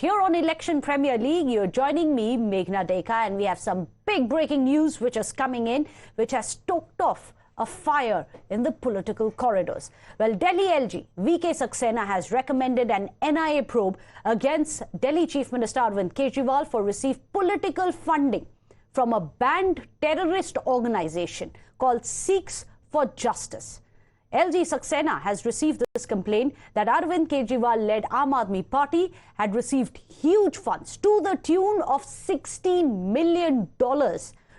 Here on Election Premier League, you're joining me, Meghna Deka, and we have some big breaking news which is coming in, which has stoked off a fire in the political corridors. Well, Delhi LG VK Saxena has recommended an NIA probe against Delhi Chief Minister Arvind Kejriwal for received political funding from a banned terrorist organization called Sikhs for Justice. LG Saxena has received this complaint that Arvind Kejriwal-led Aam Aadmi Party had received huge funds to the tune of $16 million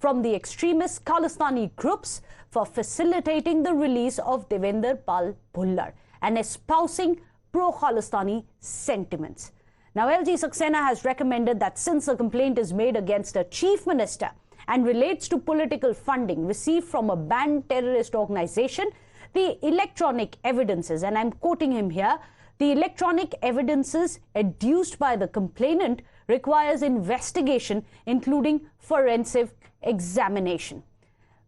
from the extremist Khalistani groups for facilitating the release of Devinder Pal Bhullar and espousing pro-Khalistani sentiments. Now, LG Saxena has recommended that since the complaint is made against a chief minister and relates to political funding received from a banned terrorist organization, the electronic evidences, and I'm quoting him here, the electronic evidences adduced by the complainant requires investigation, including forensic examination.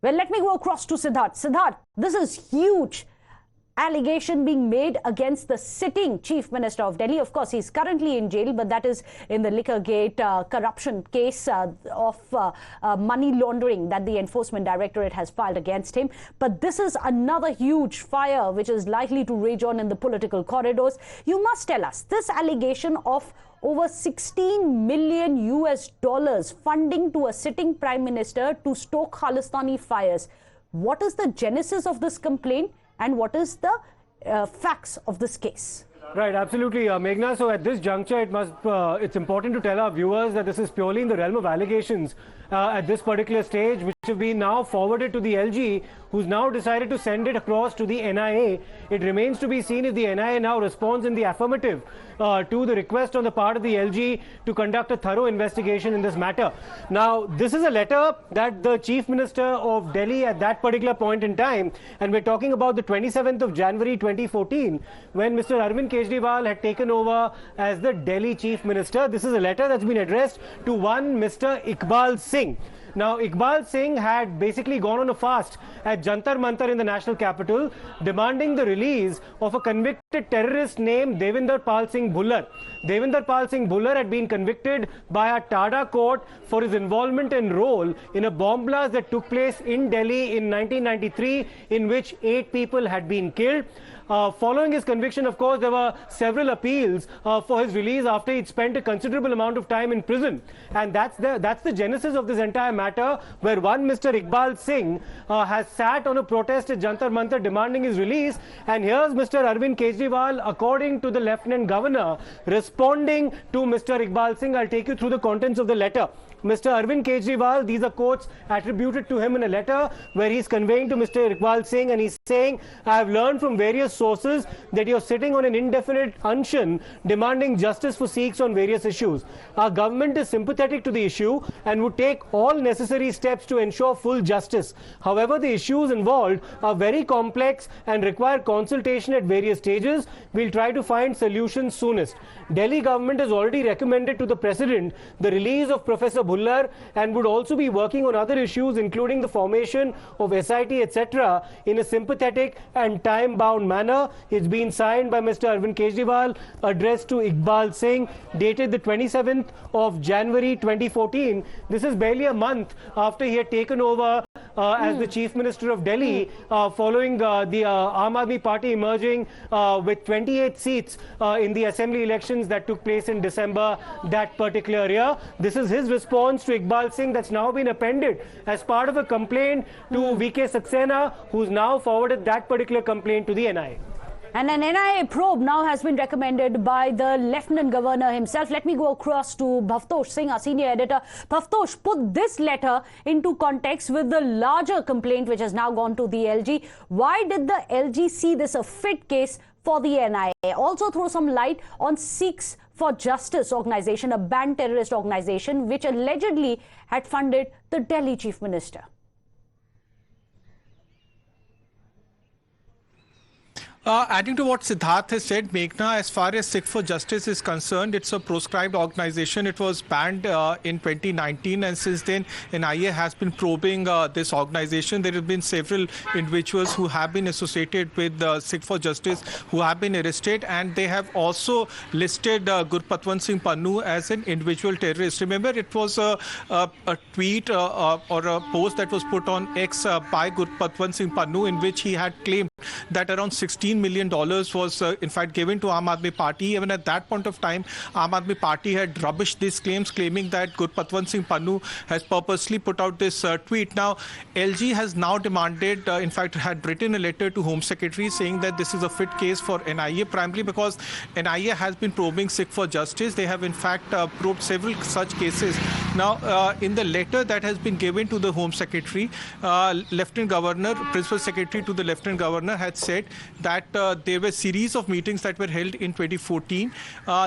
Well, let me go across to Siddharth. Siddharth, this is huge allegation being made against the sitting Chief Minister of Delhi. Of course, he's currently in jail, but that is in the Liquorgate corruption case of money laundering that the Enforcement Directorate has filed against him. But this is another huge fire which is likely to rage on in the political corridors. You must tell us, this allegation of over $16 million funding to a sitting Prime Minister to stoke Khalistani fires. What is the genesis of this complaint? And what is the facts of this case? Right, absolutely, Meghna. So at this juncture, it's important to tell our viewers that this is purely in the realm of allegations at this particular stage, which have been now forwarded to the LG, who's now decided to send it across to the NIA. It remains to be seen if the NIA now responds in the affirmative to the request on the part of the LG to conduct a thorough investigation in this matter. Now, this is a letter that the Chief Minister of Delhi at that particular point in time, and we're talking about the 27th of January 2014, when Mr. Arvind Kejriwal had taken over as the Delhi Chief Minister. This is a letter that's been addressed to one Mr. Iqbal Singh. Now, Iqbal Singh had basically gone on a fast at Jantar Mantar in the national capital, demanding the release of a convicted terrorist named Devinder Pal Singh Bhullar. Devinder Pal Singh Bhullar had been convicted by a Tada court for his involvement and role in a bomb blast that took place in Delhi in 1993, in which 8 people had been killed. Following his conviction, of course, there were several appeals for his release after he'd spent a considerable amount of time in prison. And that's the genesis of this entire matter, where one Mr. Iqbal Singh has sat on a protest at Jantar Mantar demanding his release. And here's Mr. Arvind Kejriwal, according to the Lieutenant Governor, responding to Mr. Iqbal Singh. I'll take you through the contents of the letter. Mr. Arvind Kejriwal, these are quotes attributed to him in a letter where he's conveying to Mr. Iqbal Singh, and he's saying, I have learned from various sources that you're sitting on an indefinite unction demanding justice for Sikhs on various issues. Our government is sympathetic to the issue and would take all necessary steps to ensure full justice. However, the issues involved are very complex and require consultation at various stages. We'll try to find solutions soonest. Delhi government has already recommended to the President the release of Professor Bhullar and would also be working on other issues, including the formation of SIT, etc., in a sympathetic and time-bound manner. It's been signed by Mr. Arvind Kejriwal, addressed to Iqbal Singh, dated the 27th of January 2014. This is barely a month after he had taken over as the Chief Minister of Delhi, following the Aam Aadmi Party emerging with 28 seats in the assembly elections that took place in December that particular year. This is his response to Iqbal Singh that's now been appended as part of a complaint to VK Saxena, who's now forwarded that particular complaint to the NIA. And an NIA probe now has been recommended by the Lieutenant Governor himself. Let me go across to Bhavtosh Singh, our senior editor. Bhavtosh, put this letter into context with the larger complaint which has now gone to the LG. Why did the LG see this a fit case for the NIA? Also throw some light on Sikhs for Justice organization, a banned terrorist organization which allegedly had funded the Delhi Chief Minister. Adding to what Siddharth has said, Meghna, as far as Sikh for Justice is concerned, it's a proscribed organization. It was banned in 2019, and since then, NIA has been probing this organization. There have been several individuals who have been associated with Sikh for Justice who have been arrested, and they have also listed Gurpatwant Singh Pannu as an individual terrorist. Remember, it was a tweet or a post that was put on X by Gurpatwant Singh Pannu, in which he had claimed that around $16 million was in fact given to Aam Aadmi Party. Even at that point of time, Aam Aadmi Party had rubbished these claims, claiming that Gurpatwant Singh Pannu has purposely put out this tweet. Now, LG has now demanded, in fact, had written a letter to Home Secretary saying that this is a fit case for NIA, primarily because NIA has been probing Sikh for Justice. They have, in fact, probed several such cases. Now, in the letter that has been given to the Home Secretary, Lieutenant Governor, Principal Secretary to the Lieutenant Governor had said that there were a series of meetings that were held in 2014.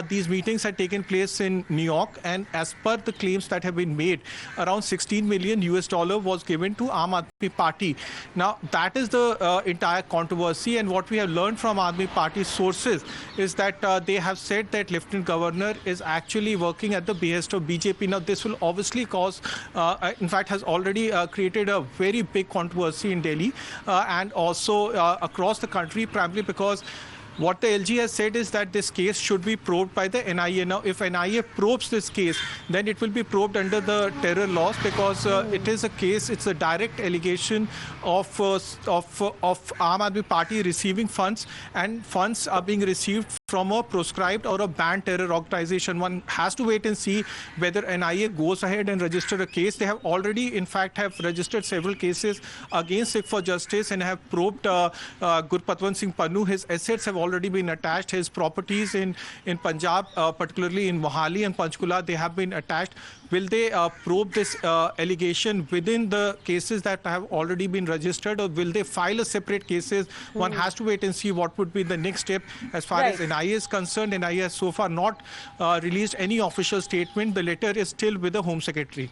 These meetings had taken place in New York, and as per the claims that have been made, around $16 million was given to Aam Aadmi Party. Now, that is the entire controversy, and what we have learned from Aam Aadmi Party sources is that they have said that Lieutenant Governor is actually working at the behest of BJP. Now, this will obviously cause, in fact, has already created a very big controversy in Delhi and also across the country, primarily because what the LG has said is that this case should be probed by the NIA. Now, if NIA probes this case, then it will be probed under the terror laws, because it is a case, it's a direct allegation of Aam Aadmi Party receiving funds, and funds are being received from a proscribed or a banned terror organization. One has to wait and see whether NIA goes ahead and register a case. They have already, in fact, have registered several cases against Sikh for Justice and have probed Gurpatwant Singh Pannu. His assets have already been attached. His properties in Punjab, particularly in Mohali and Panchkula, they have been attached. Will they probe this allegation within the cases that have already been registered, or will they file a separate cases? One has to wait and see what would be the next step. As far as NIA is concerned, NIA has so far not released any official statement. The letter is still with the Home Secretary.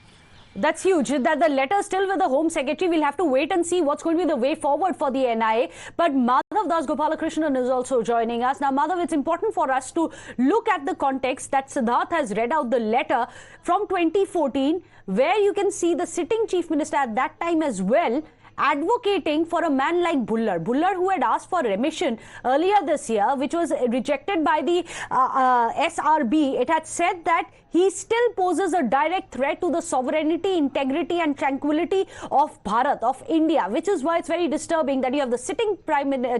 That's huge. That the letter still with the Home Secretary. We'll have to wait and see what's going to be the way forward for the NIA. But Madhav Das Gopalakrishnan is also joining us. Now, Madhav, it's important for us to look at the context that Siddharth has read out the letter from 2014, where you can see the sitting Chief Minister at that time as well advocating for a man like Bhullar. Bhullar, who had asked for remission earlier this year, which was rejected by the SRB. It had said that he still poses a direct threat to the sovereignty, integrity and tranquility of Bharat, of India, which is why it's very disturbing that you have the sitting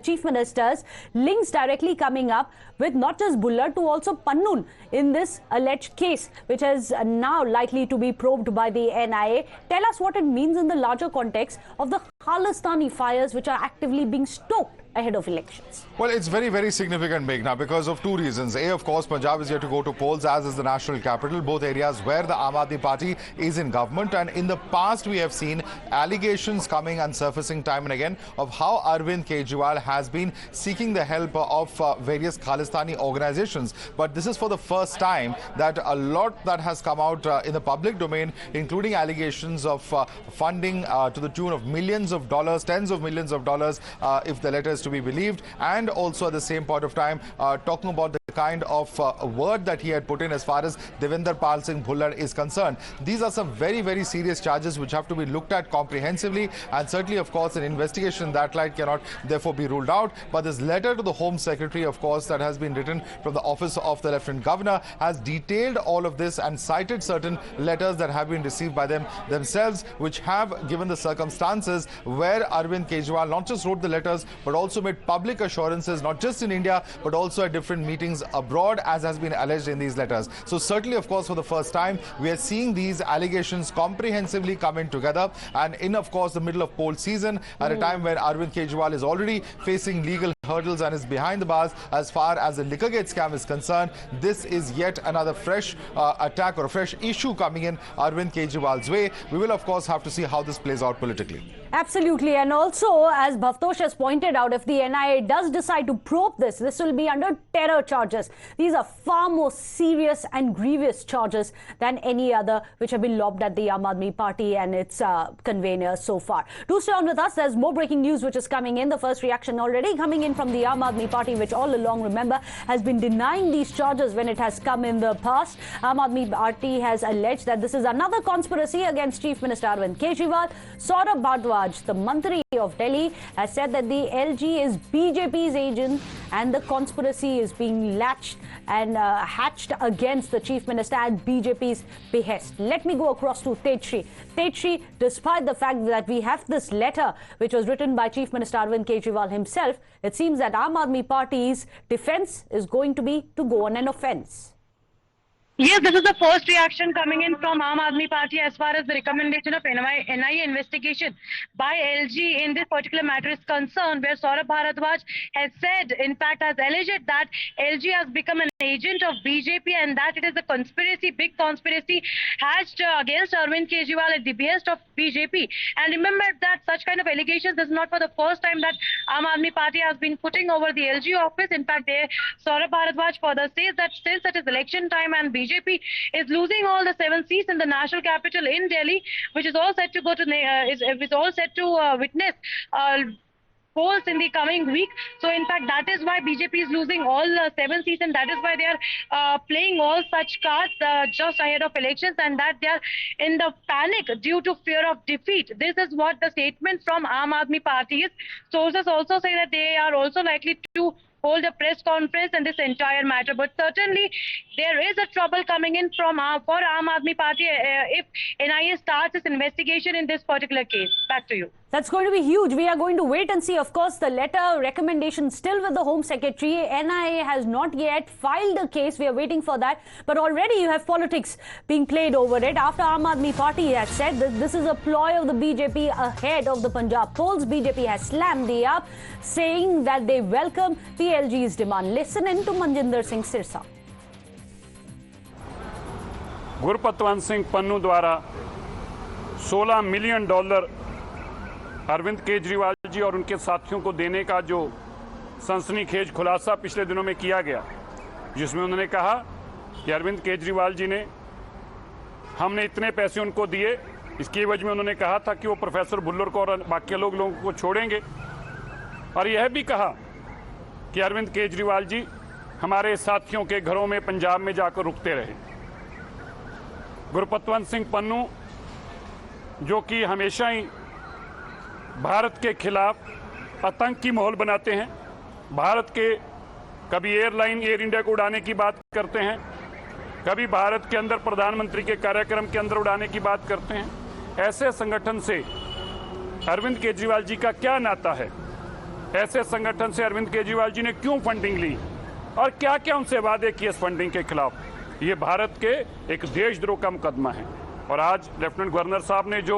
Chief Minister's links directly coming up with not just Bhullar, to also Pannun in this alleged case, which is now likely to be probed by the NIA. Tell us what it means in the larger context of the Khalistani fires which are actively being stoked ahead of elections. Well, it's very, very significant, Meghna, because of two reasons. A, of course, Punjab is yet to go to polls, as is the national capital, both areas where the Aam Aadmi Party is in government. And in the past, we have seen allegations coming and surfacing time and again of how Arvind Kejriwal has been seeking the help of various Khalistani organizations. But this is for the first time that a lot that has come out in the public domain, including allegations of funding to the tune of millions of dollars, tens of millions of dollars, if the letter is to be believed, and also at the same point of time talking about the kind of word that he had put in as far as Devinder Pal Singh Bhullar is concerned. These are some very, very serious charges which have to be looked at comprehensively, and certainly, of course, an investigation in that light cannot therefore be ruled out. But this letter to the Home Secretary, of course, that has been written from the office of the Lieutenant Governor has detailed all of this and cited certain letters that have been received by them themselves, which have given the circumstances where Arvind Kejriwal not just wrote the letters but also made public assurances, not just in India but also at different meetings abroad, as has been alleged in these letters. So certainly, of course, for the first time, we are seeing these allegations comprehensively coming together, and in, of course, the middle of poll season, at a time when Arvind Kejriwal is already facing legal hurdles and is behind the bars as far as the Liquorgate scam is concerned. This is yet another fresh attack or a fresh issue coming in Arvind Kejriwal's way. We will, of course, have to see how this plays out politically. Absolutely. And also, as Bhavtosh has pointed out, if the NIA does decide to probe this, this will be under terror charges. These are far more serious and grievous charges than any other which have been lobbed at the Aam Aadmi Party and its conveners so far. Do stay on with us. There's more breaking news which is coming in. The first reaction already coming in from the Aam Aadmi Party, which all along, remember, has been denying these charges when it has come in the past. Aam Aadmi Party has alleged that this is another conspiracy against Chief Minister Arvind Kejriwal. Saurabh Bhardwaj, the Mantri of Delhi, has said that the LG is BJP's agent and the conspiracy is being latched and hatched against the Chief Minister at BJP's behest. Let me go across to Tejshri. Tejshri, despite the fact that we have this letter which was written by Chief Minister Arvind Kejriwal himself, it seems that Aam Aadmi Party's defense is going to be to go on an offense. Yes, this is the first reaction coming in from Aam Aadmi Party as far as the recommendation of NIA investigation by LG in this particular matter is concerned, where Saurabh Bhardwaj has said, in fact, has alleged that LG has become an agent of BJP and that it is a conspiracy, big conspiracy hatched against Arvind Kejriwal at the behest of BJP. And remember that such kind of allegations is not for the first time that Aam Aadmi Party has been putting over the LG office. In fact, Saurabh Bhardwaj further says that since it is election time and BJP is losing all the 7 seats in the national capital in Delhi, which is all set to go to is all set to witness polls in the coming week. So in fact, that is why BJP is losing all 7 seats, and that is why they are playing all such cards just ahead of elections, and that they are in the panic due to fear of defeat. This is what the statement from Aam Aadmi Party is. Sources also say that they are also likely to hold a press conference in this entire matter. But certainly there is a trouble coming in from for Aam Aadmi Party if NIA starts its investigation in this particular case. Back to you. That's going to be huge. We are going to wait and see. Of course, the letter recommendation still with the Home Secretary. NIA has not yet filed a case. We are waiting for that. But already you have politics being played over it. After Aam Aadmi Party has said that this is a ploy of the BJP ahead of the Punjab polls, BJP has slammed the up, saying that they welcome the LG's demand. Listen in to Manjinder Singh Sirsa. Gurpatwant Singh Pannu द्वारा $16 million Arvind Kejriwal ji और उनके साथियों को देने का जो सनसनीखेज खुलासा पिछले दिनों में किया गया, जिसमें उन्होंने कहा कि अरविंद केजरीवाल जी ने हमने इतने पैसे उनको दिए, इसकी एवज में उन्होंने कहा था कि वो प्रोफेसर भुल्लर को और बाकी लोगों को छोड़ेंगे, और यह भी कहा कि अरविंद केजरीवाल जी हमारे साथियों के घरों में पंजाब में जाकर रुकते रहे। गुरपतवंत सिंह पन्नू जो कि हमेशा ही भारत के खिलाफ आतंक की माहौल बनाते हैं, भारत के कभी एयरलाइन एयर इंडिया को उड़ाने की बात करते हैं, कभी भारत के अंदर प्रधानमंत्री के कार्यक्रम के अंदर उड़ाने की बात करते हैं, ऐसे संगठन से अरविंद केजरीवाल जी का क्या नाता है? ऐसे संगठन से अरविंद केजरीवाल जी ने क्यों फंडिंग ली और क्या क्या उनसे वादे किए इस फंडिंग के खिलाफ? ये भारत के एक देशद्रोह का मुकदमा है। और आज लेफ्टिनेंट गवर्नर साहब ने जो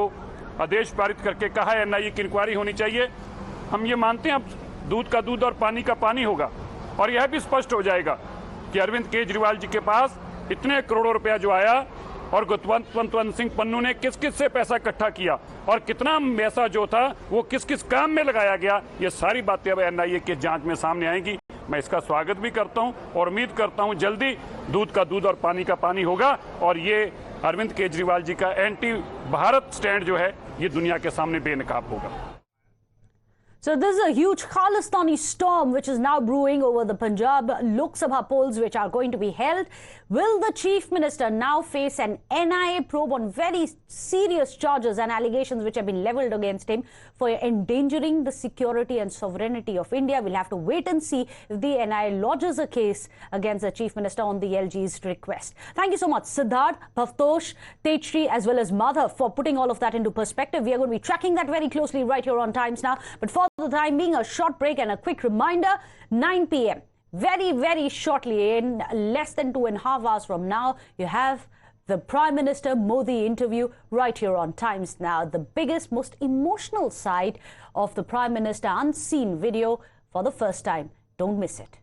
आदेश पारित करके कहा है NIA की इंक्वायरी होनी चाहिए, हम ये मानते हैं अब दूध का दूध और पानी का पानी होगा, और यह भी स्पष्ट हो जाएगा कि अरविंद केजरीवाल जी के पास इतने करोड़ों रुपया जो आया और गुरपतवंत सिंह पन्नू ने किस किस से पैसा इकट्ठा किया और कितना पैसा जो था वो किस किस काम में लगाया गया, ये सारी बातें अब NIA के जांच में सामने आएंगी। मैं इसका स्वागत भी करता हूं और उम्मीद करता हूं जल्दी दूध का दूध और पानी का पानी होगा और ये अरविंद केजरीवाल जी का एंटी भारत स्टैंड जो है ये दुनिया के सामने बेनकाब होगा। So this is a huge Khalistani storm which is now brewing over the Punjab Lok Sabha polls which are going to be held. Will the Chief Minister now face an NIA probe on very serious charges and allegations which have been levelled against him for endangering the security and sovereignty of India? We'll have to wait and see if the NIA lodges a case against the Chief Minister on the LG's request. Thank you so much, Siddharth, Bhavtosh, Tejshri as well as Madhav for putting all of that into perspective. We are going to be tracking that very closely right here on Times Now. But for the time being, a short break and a quick reminder, 9 p.m. Very, very shortly, in less than 2.5 hours from now, you have the Prime Minister Modi interview right here on Times Now. The biggest, most emotional side of the Prime Minister unseen video for the first time. Don't miss it.